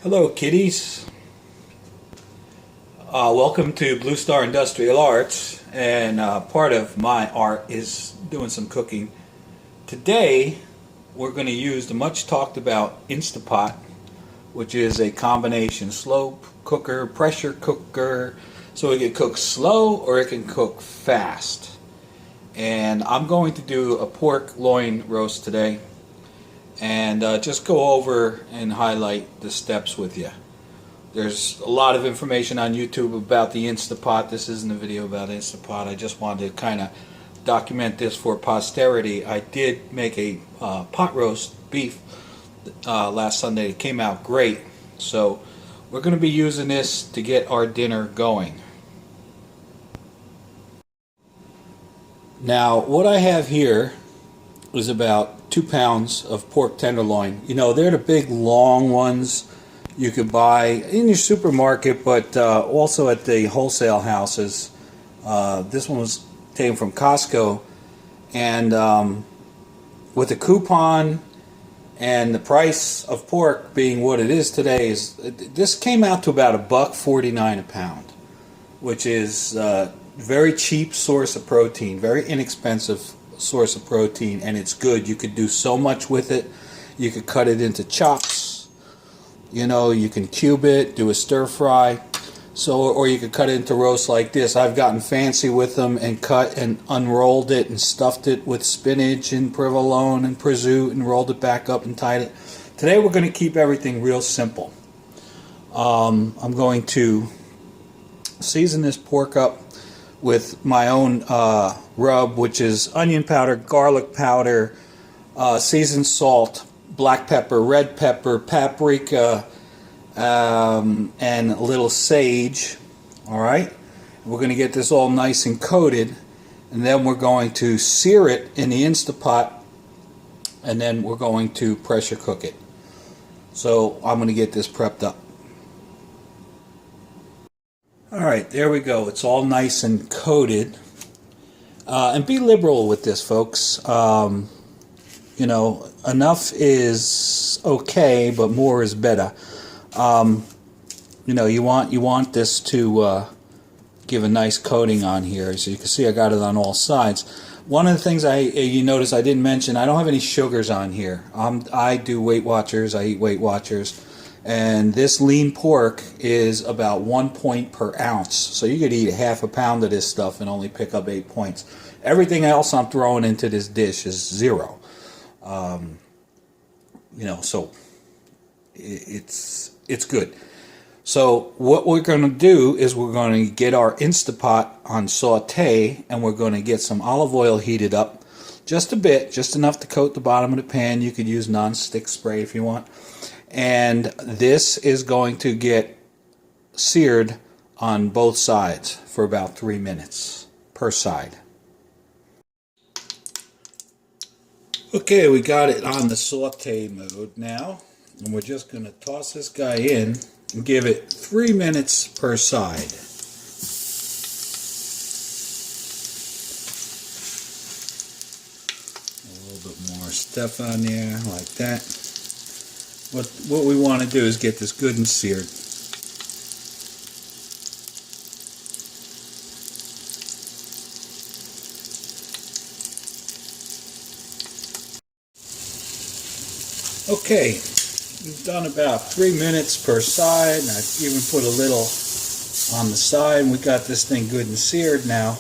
Hello kiddies, welcome to Blue Star Industrial Arts, and part of my art is doing some cooking. Today we're going to use the much talked about Instapot, which is a combination slow cooker, pressure cooker, so it can cook slow or it can cook fast. And I'm going to do a pork loin roast today, and just go over and highlight the steps with you. There's a lot of information on YouTube about the Instapot. This isn't a video about Instapot. I just wanted to kind of document this for posterity. I did make a pot roast beef last Sunday. It came out great. So we're going to be using this to get our dinner going. Now what I have here is about 2 pounds of pork tenderloin. You know, they're the big long ones you could buy in your supermarket, but also at the wholesale houses. This one was taken from Costco, and with a coupon and the price of pork being what it is today, this came out to about $1.49 a pound, which is very cheap source of protein, very inexpensive source of protein, and it's good. You could do so much with it. You could cut it into chops, you know, you can cube it, do a stir fry, or you could cut it into roast like this. I've gotten fancy with them and cut and unrolled it and stuffed it with spinach and provolone and prosciutto and rolled it back up and tied it. Today we're going to keep everything real simple. I'm going to season this pork up with my own rub, which is onion powder, garlic powder, seasoned salt, black pepper, red pepper, paprika, and a little sage. Alright, we're going to get this all nice and coated, and then we're going to sear it in the Instapot, and then we're going to pressure cook it. So I'm going to get this prepped up. Alright, there we go. It's all nice and coated. And be liberal with this, folks. You know, enough is okay, but more is better. You know, you want this to give a nice coating on here. As you can see, I got it on all sides. One of the things you notice I didn't mention, I don't have any sugars on here. I do Weight Watchers. I eat Weight Watchers. And this lean pork is about 1 point per ounce. So you could eat a half a pound of this stuff and only pick up 8 points. Everything else I'm throwing into this dish is 0. You know, so it's good. So what we're going to do is we're going to get our Instapot on saute, and we're going to get some olive oil heated up just a bit, just enough to coat the bottom of the pan. You could use non-stick spray if you want. And this is going to get seared on both sides for about 3 minutes per side. Okay, we got it on the saute mode now, and we're just going to toss this guy in and give it 3 minutes per side. A little bit more stuff on there like that. What we want to do is get this good and seared. Okay, we've done about 3 minutes per side, and I've even put a little on the side, and we got this thing good and seared now.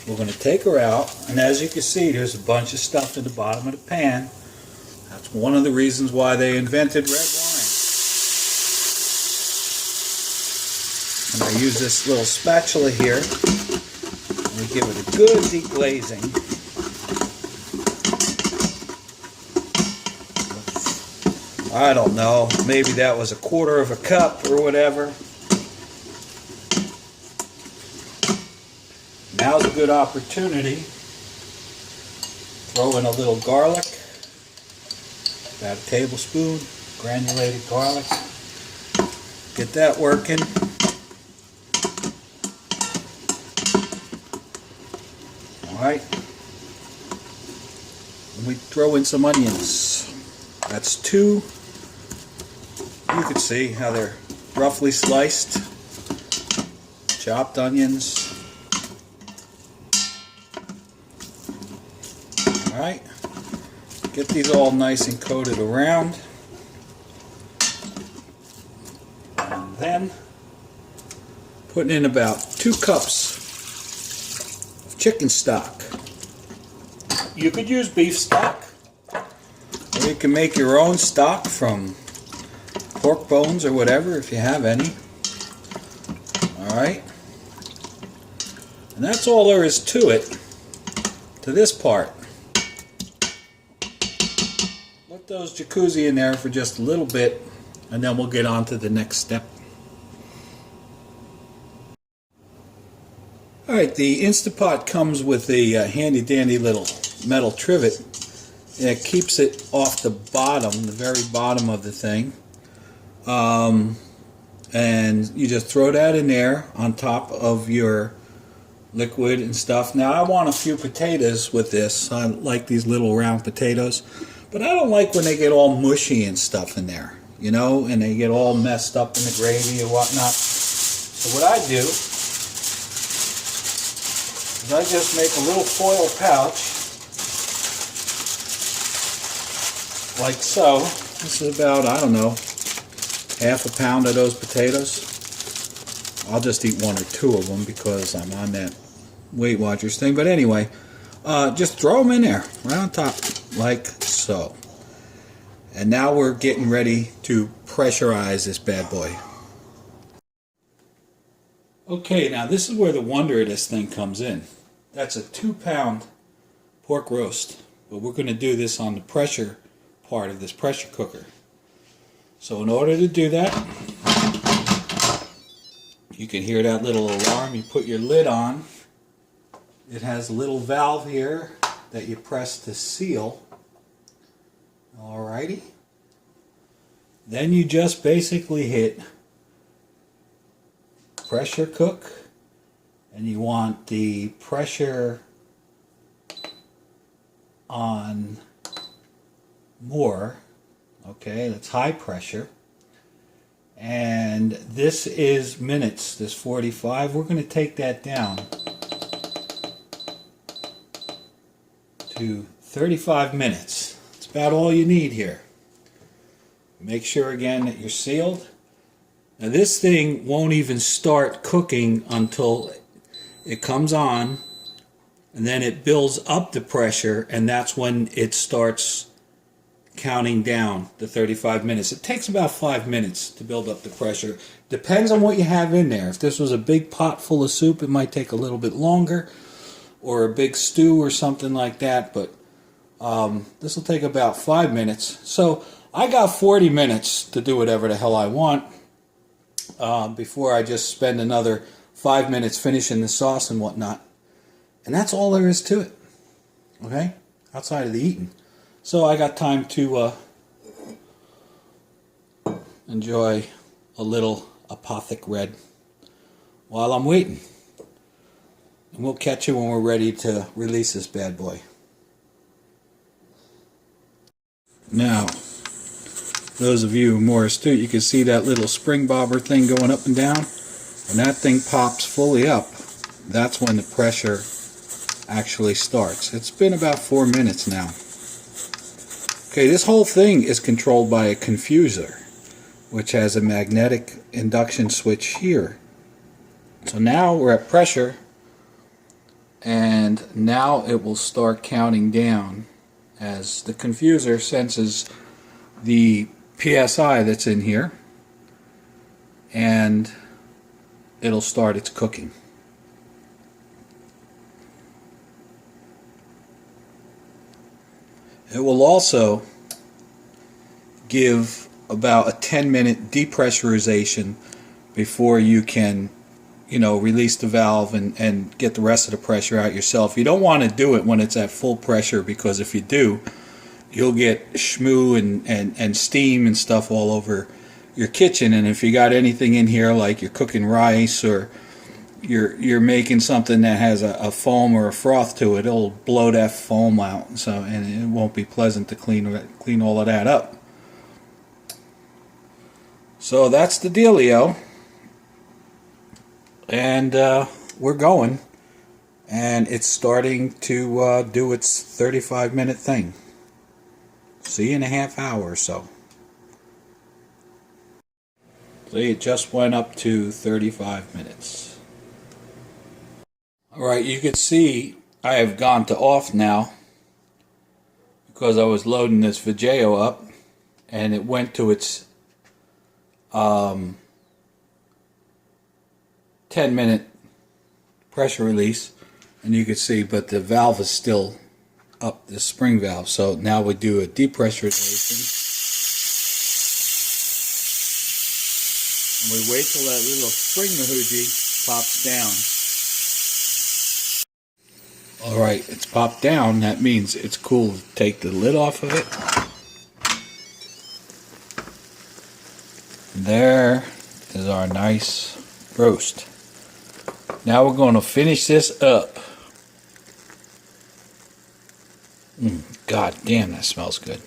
We're going to take her out, and as you can see, there's a bunch of stuff in the bottom of the pan. That's one of the reasons why they invented red wine. And I use this little spatula here, and we give it a good deglazing. I don't know, maybe that was 1/4 of a cup or whatever. Now's a good opportunity. Throw in a little garlic. About a tablespoon, granulated garlic. Get that working. Alright. And we throw in some onions. That's 2 You can see how they're roughly sliced, chopped onions. Alright, get these all nice and coated around. And then putting in about 2 cups of chicken stock. You could use beef stock, or you can make your own stock from pork bones or whatever if you have any. Alright, and that's all there is to it, to this part. Let those jacuzzi in there for just a little bit, and then we'll get on to the next step. Alright, the Instapot comes with a handy dandy little metal trivet, and it keeps it off the bottom, the very bottom of the thing. And you just throw that in there on top of your liquid and stuff. Now I want a few potatoes with this. I like these little round potatoes, but I don't like when they get all mushy and stuff in there, you know, and they get all messed up in the gravy or whatnot. So what I do is I just make a little foil pouch like so. This is about, I don't know, half a pound of those potatoes. I'll just eat 1 or 2 of them because I'm on that Weight Watchers thing. But anyway, just throw them in there right on top like so. And now we're getting ready to pressurize this bad boy. Okay, now this is where the wonder of this thing comes in. That's a 2-pound pork roast, but we're going to do this on the pressure part of this pressure cooker. So in order to do that, you can hear that little alarm. You put your lid on. It has a little valve here that you press to seal. Alrighty. Then you just basically hit pressure cook, and you want the pressure on more. Okay, that's high pressure. And this is minutes, this 45. We're going to take that down to 35 minutes. It's about all you need here. Make sure again that you're sealed. Now this thing won't even start cooking until it comes on, and then it builds up the pressure, and that's when it starts counting down the 35 minutes. It takes about 5 minutes to build up the pressure. Depends on what you have in there. If this was a big pot full of soup, it might take a little bit longer, or a big stew or something like that, but this will take about 5 minutes. So I got 40 minutes to do whatever the hell I want before I just spend another 5 minutes finishing the sauce and whatnot. And that's all there is to it, okay, outside of the eating. So I got time to enjoy a little Apothic Red while I'm waiting. And we'll catch you when we're ready to release this bad boy. Now, those of you more astute, you can see that little spring bobber thing going up and down. When that thing pops fully up, that's when the pressure actually starts. It's been about 4 minutes now. Okay, this whole thing is controlled by a confuser, which has a magnetic induction switch here. So now we're at pressure, and now it will start counting down as the confuser senses the PSI that's in here, and it'll start its cooking. It will also give about a 10-minute depressurization before you can, you know, release the valve and get the rest of the pressure out yourself. You don't want to do it when it's at full pressure, because if you do, you'll get schmoo and steam and stuff all over your kitchen. And if you got anything in here, like you're cooking rice or you're making something that has a foam or a froth to it, it'll blow that foam out. So, and it won't be pleasant to clean all of that up. So that's the dealio. And we're going. And it's starting to do its 35-minute thing. See you in a half hour or so. See, it just went up to 35 minutes. Alright, you can see I have gone to off now because I was loading this Vigeo up and it went to its 10-minute pressure release, and you can see, but the valve is still up, the spring valve. So now we do a depressurization. And we wait till that little spring mahoogie pops down. Alright, it's popped down. That means it's cool to take the lid off of it. There is our nice roast. Now we're going to finish this up. God damn, that smells good.